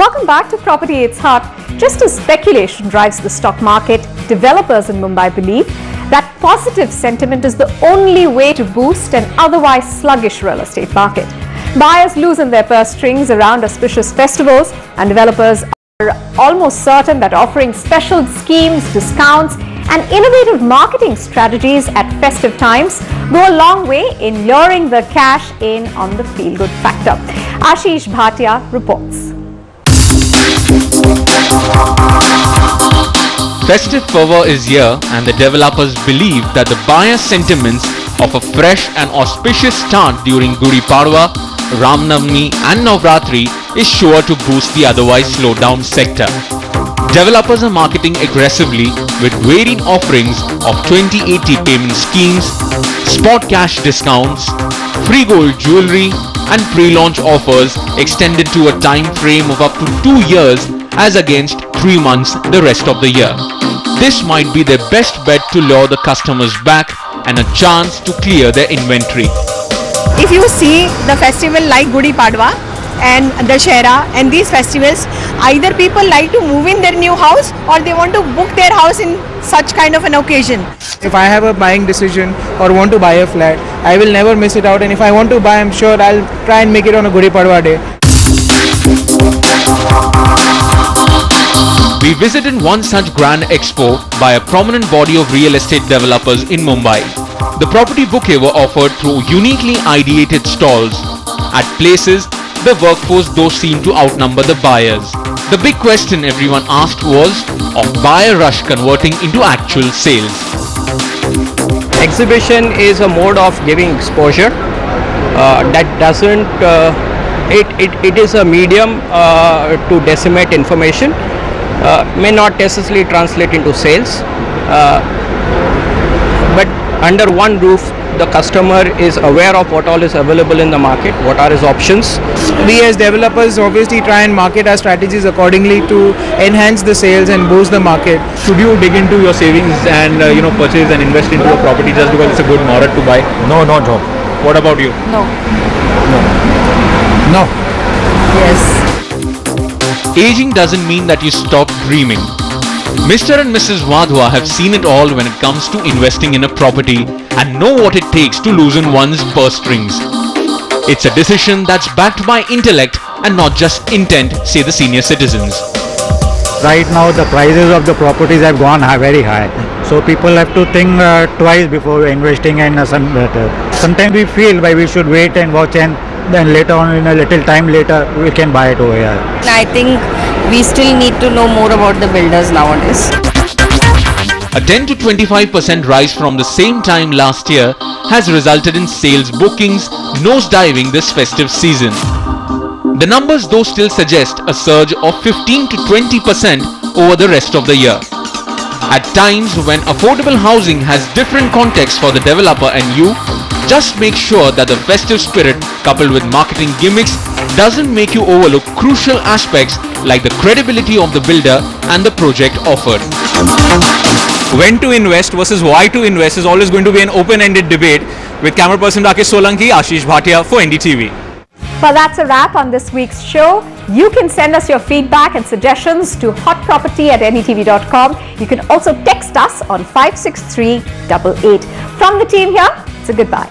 Welcome back to Property It's Hot. Just as speculation drives the stock market, developers in Mumbai believe that positive sentiment is the only way to boost an otherwise sluggish real estate market. Buyers loosen their purse strings around auspicious festivals, and developers are almost certain that offering special schemes, discounts and innovative marketing strategies at festive times go a long way in luring the cash in on the feel-good factor. Ashish Bhatia reports. Festive fervor is here, and the developers believe that the buyer sentiments of a fresh and auspicious start during Gudi Padwa, Ram Navami and Navratri is sure to boost the otherwise slowed down sector. Developers are marketing aggressively with varied offerings of 20/80 payment schemes, spot cash discounts, free gold jewelry and pre-launch offers extended to a time frame of up to 2 years as against 3 months the rest of the year. This might be their best bet to lure the customers back and a chance to clear their inventory. If you see the festival like Gudi Padwa and Dussehra and these festivals, either people like to move in their new house or they want to book their house in such kind of an occasion. If I have a buying decision or want to buy a flat, I will never miss it out, and if I want to buy, I'm sure I'll try and make it on a Gudi Padwa day. We visited one such grand expo by a prominent body of real estate developers in Mumbai. The property bouquet were offered through uniquely ideated stalls. At places, the workforce though seemed to outnumber the buyers. The big question everyone asked was of buyer rush converting into actual sales. Exhibition is a mode of giving exposure that doesn't, it is a medium to disseminate information, may not necessarily translate into sales, but under one roof the customer is aware of what all is available in the market, what are his options. We as developers obviously try and market our strategies accordingly to enhance the sales and boost the market. Should you dig into your savings and purchase and invest into a property just because it's a good market to buy? No, no, no. What about you? No. No. Yes. Aging doesn't mean that you stop dreaming. Mr. and Mrs. Wadhwa have seen it all when it comes to investing in a property and know what it takes to loosen one's purse strings. It's a decision that's backed by intellect and not just intent, say the senior citizens. Right now the prices of the properties have gone very high. So people have to think twice before investing, and sometimes we feel we should wait and watch, and then later on, in a little time later, we can buy it over here. I think we still need to know more about the builders nowadays. A 10 to 25% rise from the same time last year has resulted in sales bookings nosediving this festive season. The numbers though still suggest a surge of 15 to 20% over the rest of the year. At times when affordable housing has different contexts for the developer and you, just make sure that the festive spirit coupled with marketing gimmicks doesn't make you overlook crucial aspects like the credibility of the builder and the project offered. When to invest versus why to invest is always going to be an open-ended debate. With camera person Rakesh Solanki, Ashish Bhatia for NDTV. Well, that's a wrap on this week's show. You can send us your feedback and suggestions to hotproperty@ndtv.com. You can also text us on 56388. From the team here, it's a goodbye.